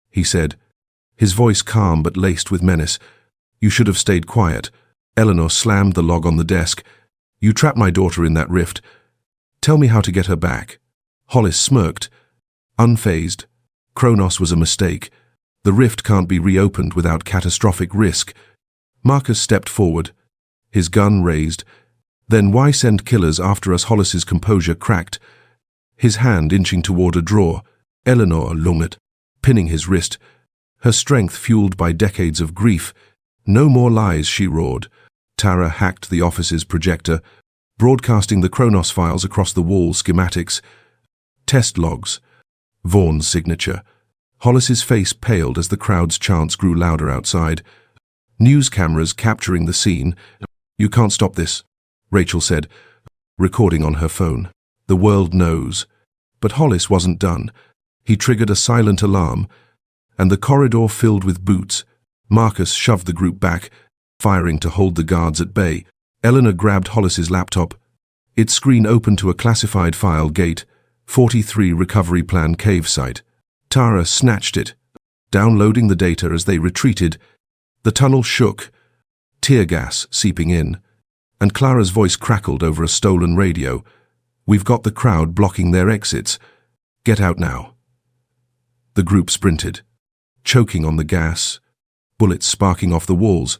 he said, his voice calm but laced with menace. "You should have stayed quiet." Eleanor slammed the log on the desk. "You trapped my daughter in that rift. Tell me how to get her back." Hollis smirked, unfazed. "Kronos was a mistake. The rift can't be reopened without catastrophic risk." Marcus stepped forward, his gun raised. "Then why send killers after us?" Hollis's composure cracked, his hand inching toward a drawer. Eleanor lunged, pinning his wrist, her strength fueled by decades of grief. "No more lies," she roared. Tara hacked the office's projector, broadcasting the Kronos files across the wall. Schematics, test logs, Vaughn's signature. Hollis's face paled as the crowd's chants grew louder outside. News cameras capturing the scene. "You can't stop this," Rachel said, recording on her phone. "The world knows." But Hollis wasn't done. He triggered a silent alarm, and the corridor filled with boots. Marcus shoved the group back, firing to hold the guards at bay. Eleanor grabbed Hollis's laptop. Its screen opened to a classified file. Gate 43 Recovery Plan Cave Site. Tara snatched it, downloading the data as they retreated. The tunnel shook, tear gas seeping in, and Clara's voice crackled over a stolen radio. "We've got the crowd blocking their exits. Get out now." The group sprinted, choking on the gas, bullets sparking off the walls.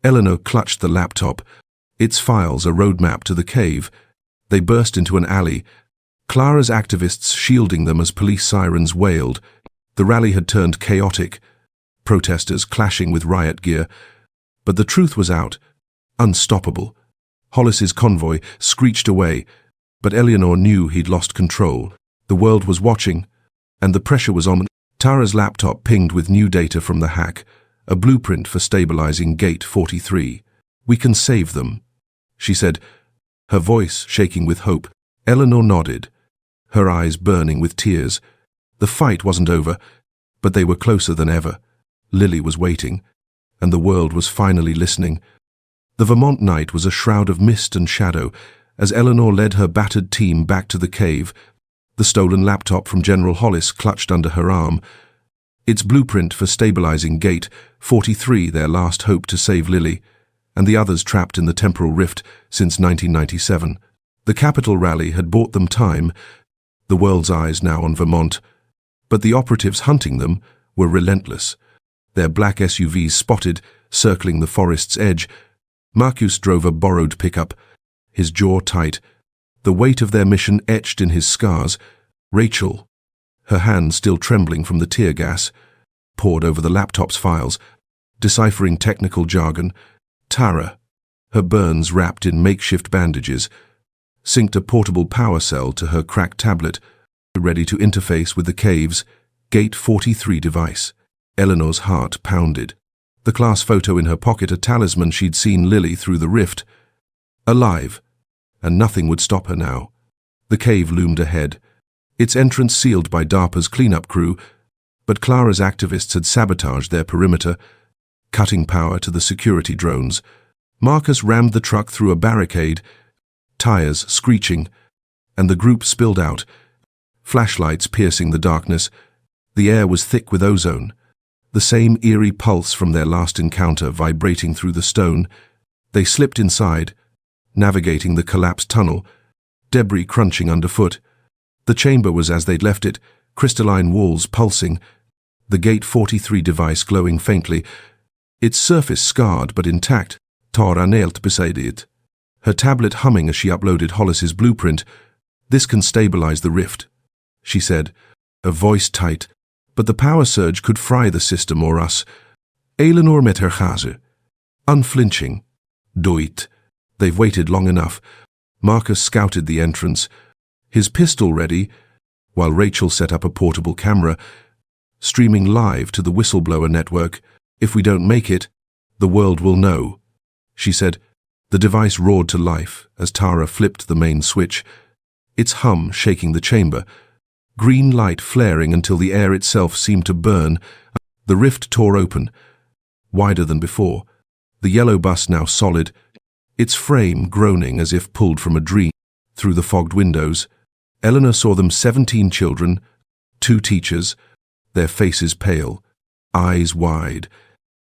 Eleanor clutched the laptop, its files a roadmap to the cave. They burst into an alley, Clara's activists shielding them as police sirens wailed. The rally had turned chaotic, protesters clashing with riot gear. But the truth was out, unstoppable. Hollis's convoy screeched away, but Eleanor knew he'd lost control. The world was watching, and the pressure was on. Tara's laptop pinged with new data from the hack, a blueprint for stabilizing Gate 43. "We can save them," she said, her voice shaking with hope. Eleanor nodded, her eyes burning with tears. The fight wasn't over, but they were closer than ever. Lily was waiting, and the world was finally listening. The Vermont night was a shroud of mist and shadow as Eleanor led her battered team back to the cave, the stolen laptop from General Hollis clutched under her arm. Its blueprint for stabilizing Gate 43, their last hope to save Lily, and the others trapped in the temporal rift since 1997. The Capitol rally had bought them time, the world's eyes now on Vermont, but the operatives hunting them were relentless. Their black SUVs spotted, circling the forest's edge. Marcus drove a borrowed pickup, his jaw tight, the weight of their mission etched in his scars. Rachel, her hand still trembling from the tear gas, pored over the laptop's files, deciphering technical jargon. Tara, her burns wrapped in makeshift bandages, synced a portable power cell to her cracked tablet, ready to interface with the cave's Gate 43 device. Eleanor's heart pounded. The class photo in her pocket, a talisman she'd seen Lily through the rift. Alive, and nothing would stop her now. The cave loomed ahead, its entrance sealed by DARPA's cleanup crew, but Clara's activists had sabotaged their perimeter, cutting power to the security drones. Marcus rammed the truck through a barricade, tires screeching, and the group spilled out, flashlights piercing the darkness. The air was thick with ozone, the same eerie pulse from their last encounter vibrating through the stone. They slipped inside, navigating the collapsed tunnel, debris crunching underfoot. The chamber was as they'd left it, crystalline walls pulsing, the Gate 43 device glowing faintly, its surface scarred but intact. Tara knelt beside it, her tablet humming as she uploaded Hollis's blueprint. "This can stabilize the rift," she said, her voice tight, but the power surge could fry the system or us. Eleanor met her gaze, unflinching. "Do it. They've waited long enough." Marcus scouted the entrance, his pistol ready, while Rachel set up a portable camera, streaming live to the whistleblower network. "If we don't make it, the world will know," she said. The device roared to life as Tara flipped the main switch, its hum shaking the chamber, green light flaring until the air itself seemed to burn. The rift tore open, wider than before, the yellow bus now solid, its frame groaning as if pulled from a dream. Through the fogged windows, Eleanor saw them 17 children, 2 teachers, their faces pale, eyes wide,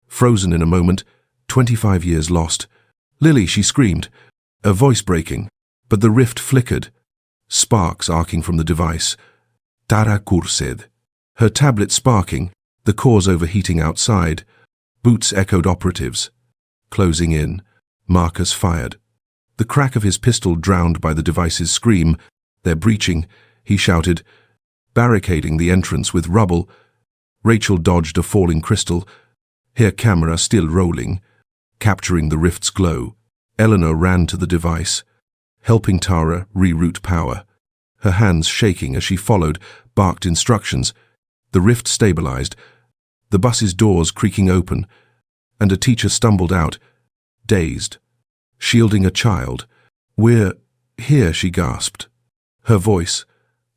frozen in a moment, 25 years lost. "Lily," she screamed, her voice breaking, but the rift flickered, sparks arcing from the device. "Tara kursed," her tablet sparking, the cores overheating outside. Boots echoed operatives. Closing in, Marcus fired. The crack of his pistol drowned by the device's scream. "They're breaching," he shouted, barricading the entrance with rubble. Rachel dodged a falling crystal, her camera still rolling, capturing the rift's glow. Eleanor ran to the device, helping Tara reroute power, her hands shaking as she followed, barked instructions. The rift stabilized, the bus's doors creaking open, and a teacher stumbled out, dazed, shielding a child. "We're here," she gasped. Her voice,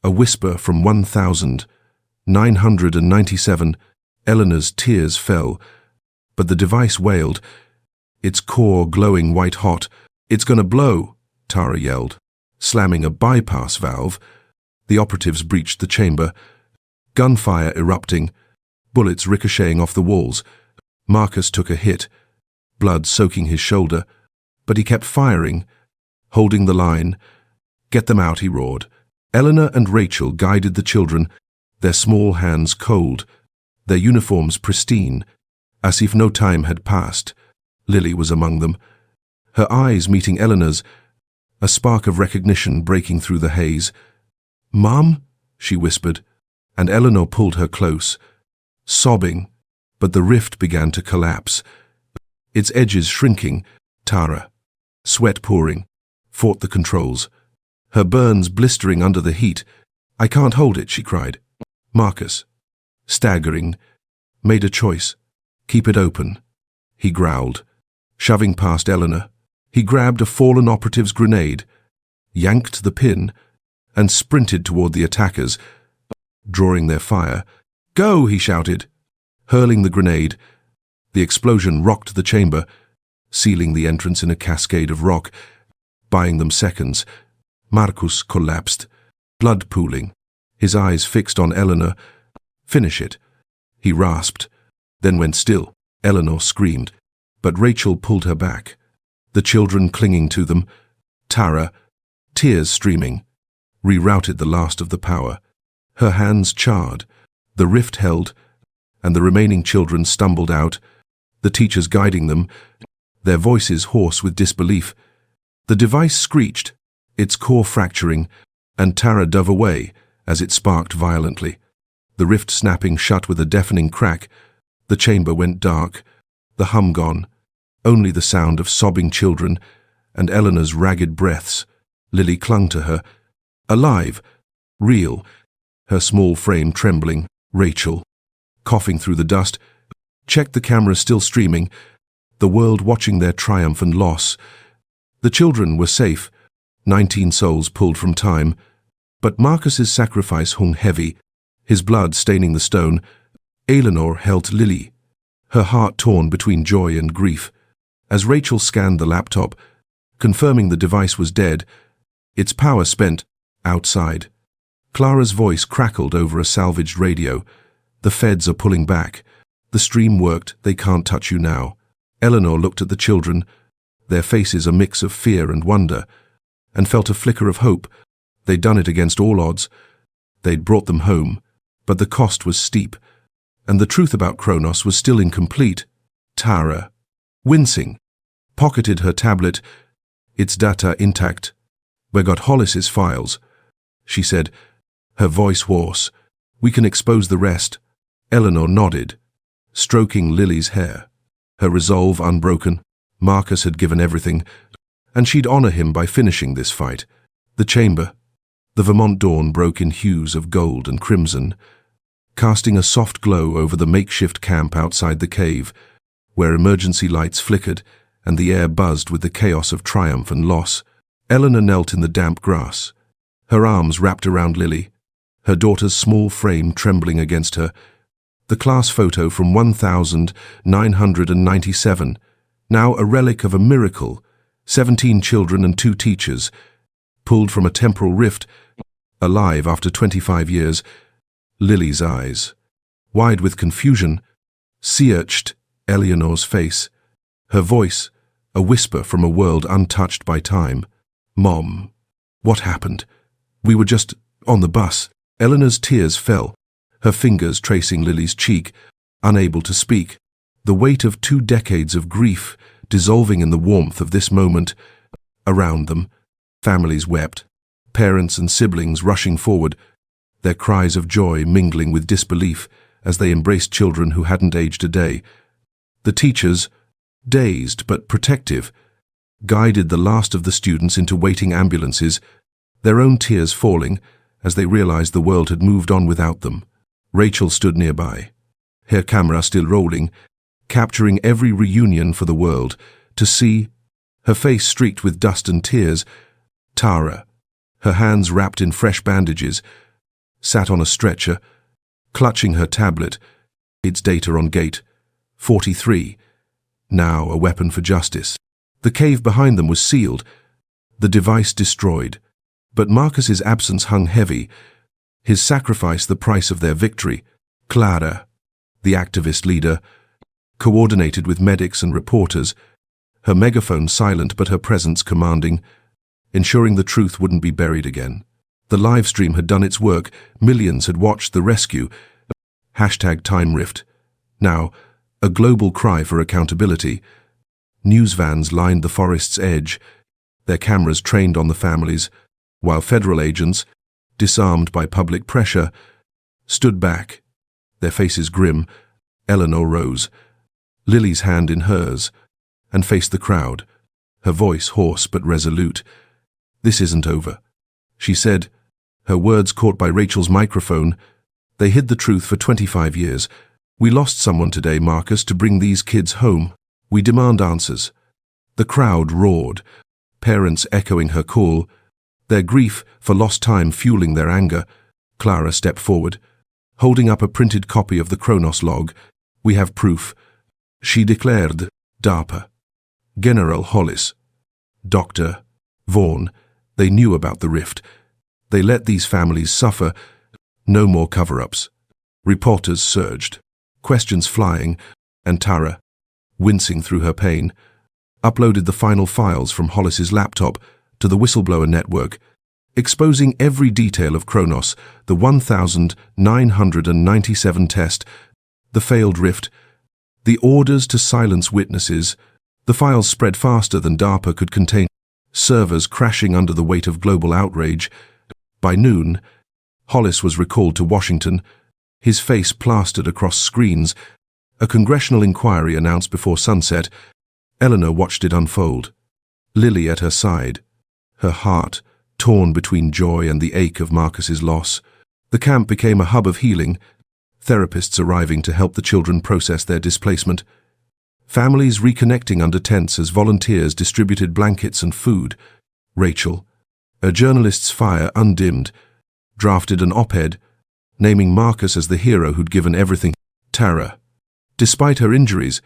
a whisper from 1997. Eleanor's tears fell, but the device wailed, its core glowing white-hot. "It's gonna blow," Tara yelled, slamming a bypass valve. The operatives breached the chamber, gunfire erupting, bullets ricocheting off the walls. Marcus took a hit, blood soaking his shoulder, but he kept firing, holding the line. "Get them out," he roared. Eleanor and Rachel guided the children, their small hands cold, their uniforms pristine, as if no time had passed. Lily was among them, her eyes meeting Eleanor's, a spark of recognition breaking through the haze. "Mom?" she whispered, and Eleanor pulled her close, sobbing, but the rift began to collapse, its edges shrinking. Tara, sweat pouring, fought the controls, her burns blistering under the heat. "I can't hold it," she cried. Marcus, staggering, made a choice. "Keep it open," he growled, shoving past Eleanor. He grabbed a fallen operative's grenade, yanked the pin, and sprinted toward the attackers, drawing their fire. "Go!" he shouted, hurling the grenade. The explosion rocked the chamber, sealing the entrance in a cascade of rock, buying them seconds. Marcus collapsed, blood pooling, his eyes fixed on Eleanor. "Finish it," he rasped, then went still. Eleanor screamed, but Rachel pulled her back, the children clinging to them. Tara, tears streaming, rerouted the last of the power. Her hands charred, the rift held, and the remaining children stumbled out, the teachers guiding them, their voices hoarse with disbelief. The device screeched, its core fracturing, and Tara dove away as it sparked violently. The rift snapping shut with a deafening crack. The chamber went dark, the hum gone, only the sound of sobbing children and Eleanor's ragged breaths. Lily clung to her, alive, real, her small frame trembling. Rachel, coughing through the dust, checked the camera still streaming, the world watching their triumph and loss. The children were safe, 19 souls pulled from time, but Marcus's sacrifice hung heavy, his blood staining the stone. Eleanor held Lily, her heart torn between joy and grief. As Rachel scanned the laptop, confirming the device was dead, its power spent, outside, Clara's voice crackled over a salvaged radio. The feds are pulling back. The stream worked, they can't touch you now. Eleanor looked at the children, their faces a mix of fear and wonder, and felt a flicker of hope. They'd done it against all odds. They'd brought them home, but the cost was steep, and the truth about Kronos was still incomplete. Tara, wincing, pocketed her tablet. Its data intact. "We got Hollis's files," she said, her voice hoarse. "We can expose the rest." Eleanor nodded, stroking Lily's hair, her resolve unbroken. Marcus had given everything, and she'd honor him by finishing this fight. The chamber. The Vermont dawn broke in hues of gold and crimson, casting a soft glow over the makeshift camp outside the cave, where emergency lights flickered and the air buzzed with the chaos of triumph and loss. Eleanor knelt in the damp grass, her arms wrapped around Lily, her daughter's small frame trembling against her. The class photo from 1997, now a relic of a miracle, 17 children and 2 teachers, pulled from a temporal rift, alive after 25 years. Lily's eyes, wide with confusion, searched Eleanor's face, her voice a whisper from a world untouched by time. "Mom, what happened? We were just on the bus." Eleanor's tears fell, her fingers tracing Lily's cheek, unable to speak. The weight of 2 decades of grief dissolving in the warmth of this moment. Around them, families wept, parents and siblings rushing forward, their cries of joy mingling with disbelief as they embraced children who hadn't aged a day. The teachers, dazed but protective, guided the last of the students into waiting ambulances, their own tears falling as they realized the world had moved on without them. Rachel stood nearby, her camera still rolling, capturing every reunion for the world to see, her face streaked with dust and tears. Tara, her hands wrapped in fresh bandages, sat on a stretcher, clutching her tablet, its data on gate 43, now a weapon for justice. The cave behind them was sealed, the device destroyed, but Marcus's absence hung heavy, his sacrifice the price of their victory. Clara, the activist leader, coordinated with medics and reporters, her megaphone silent but her presence commanding, ensuring the truth wouldn't be buried again. The live stream had done its work, millions had watched the rescue. #TimeRift. Now, a global cry for accountability. News vans lined the forest's edge, their cameras trained on the families, while federal agents, disarmed by public pressure, stood back, their faces grim. Eleanor rose, Lily's hand in hers, and faced the crowd, her voice hoarse but resolute. "This isn't over," she said, her words caught by Rachel's microphone. "They hid the truth for 25 years. We lost someone today, Marcus, to bring these kids home. We demand answers." The crowd roared, parents echoing her call, their grief for lost time fueling their anger. Clara stepped forward, holding up a printed copy of the Kronos log. "We have proof," she declared. "DARPA, General Hollis, Dr. Vaughn, they knew about the rift. They let these families suffer. No more cover-ups." Reporters surged, questions flying, and Tara, wincing through her pain, uploaded the final files from Hollis's laptop to the whistleblower network, exposing every detail of Kronos, the 1997 test, the failed rift, the orders to silence witnesses. The files spread faster than DARPA could contain, servers crashing under the weight of global outrage. By noon, Hollis was recalled to Washington, his face plastered across screens. A congressional inquiry announced before sunset. Eleanor watched it unfold, Lily at her side, her heart torn between joy and the ache of Marcus's loss. The camp became a hub of healing, therapists arriving to help the children process their displacement, families reconnecting under tents as volunteers distributed blankets and food. Rachel, a journalist's fire undimmed, drafted an op-ed, naming Marcus as the hero who'd given everything. Tara, despite her injuries,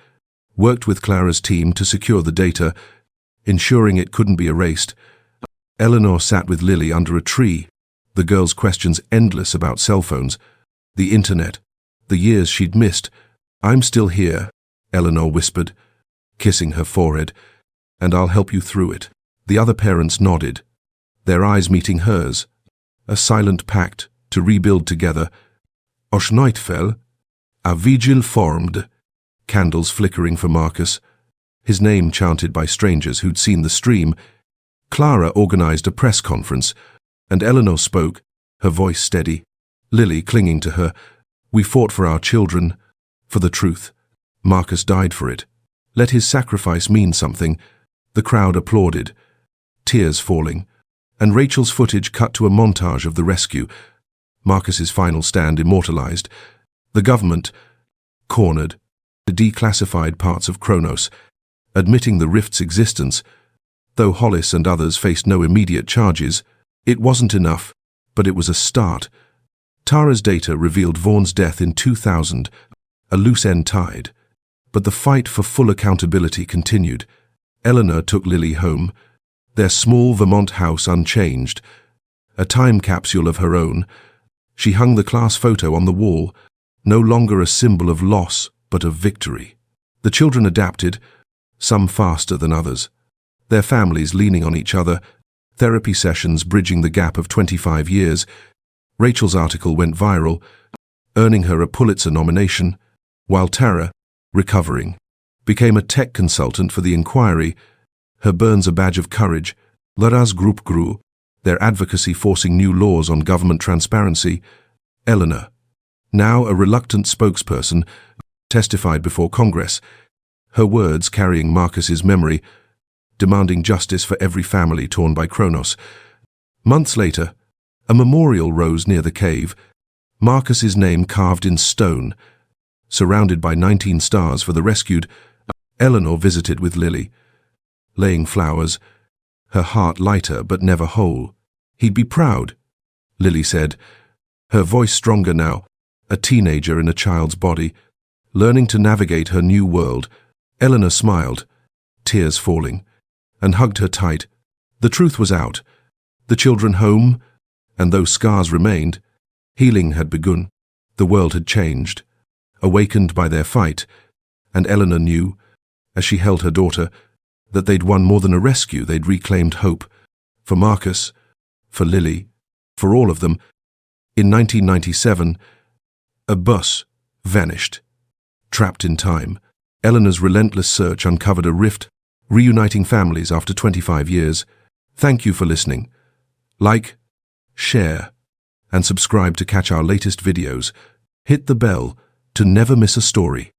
worked with Clara's team to secure the data, ensuring it couldn't be erased. Eleanor sat with Lily under a tree, The girl's questions endless about cell phones, the internet, the years she'd missed. "I'm still here," Eleanor whispered, kissing her forehead, "and I'll help you through it." The other parents nodded, their eyes meeting hers, a silent pact to rebuild together. Os Neitfell, a vigil formed, candles flickering for Marcus, his name chanted by strangers who'd seen the stream. Clara organized a press conference, and Eleanor spoke, her voice steady, Lily clinging to her. "We fought for our children, for the truth. Marcus died for it. Let his sacrifice mean something." The crowd applauded, tears falling, and Rachel's footage cut to a montage of the rescue, Marcus's final stand immortalized. The government, cornered, declassified parts of Kronos, admitting the rift's existence. Though Hollis and others faced no immediate charges, it wasn't enough, but it was a start. Tara's data revealed Vaughn's death in 2000, a loose end tied. But the fight for full accountability continued. Eleanor took Lily home, their small Vermont house unchanged, a time capsule of her own. She hung the class photo on the wall, no longer a symbol of loss, but of victory. The children adapted, some faster than others, their families leaning on each other, therapy sessions bridging the gap of 25 years. Rachel's article went viral, earning her a Pulitzer nomination, while Tara, recovering, became a tech consultant for the Inquiry, her burns a badge of courage. Laraz Group grew, their advocacy forcing new laws on government transparency. Eleanor, now a reluctant spokesperson, testified before Congress, her words carrying Marcus's memory, demanding justice for every family torn by Kronos. Months later, a memorial rose near the cave, Marcus's name carved in stone. Surrounded by 19 stars for the rescued, Eleanor visited with Lily, laying flowers, her heart lighter but never whole. "He'd be proud," Lily said, her voice stronger now, a teenager in a child's body, learning to navigate her new world. Eleanor smiled, tears falling, and hugged her tight. The truth was out. The children home, and though scars remained, healing had begun. The world had changed, awakened by their fight, and Eleanor knew, as she held her daughter, that they'd won more than a rescue. They'd reclaimed hope. For Marcus, for Lily, for all of them. In 1997, a bus vanished. Trapped in time, Eleanor's relentless search uncovered a rift, reuniting families after 25 years. Thank you for listening. Like, share, and subscribe to catch our latest videos. Hit the bell to never miss a story.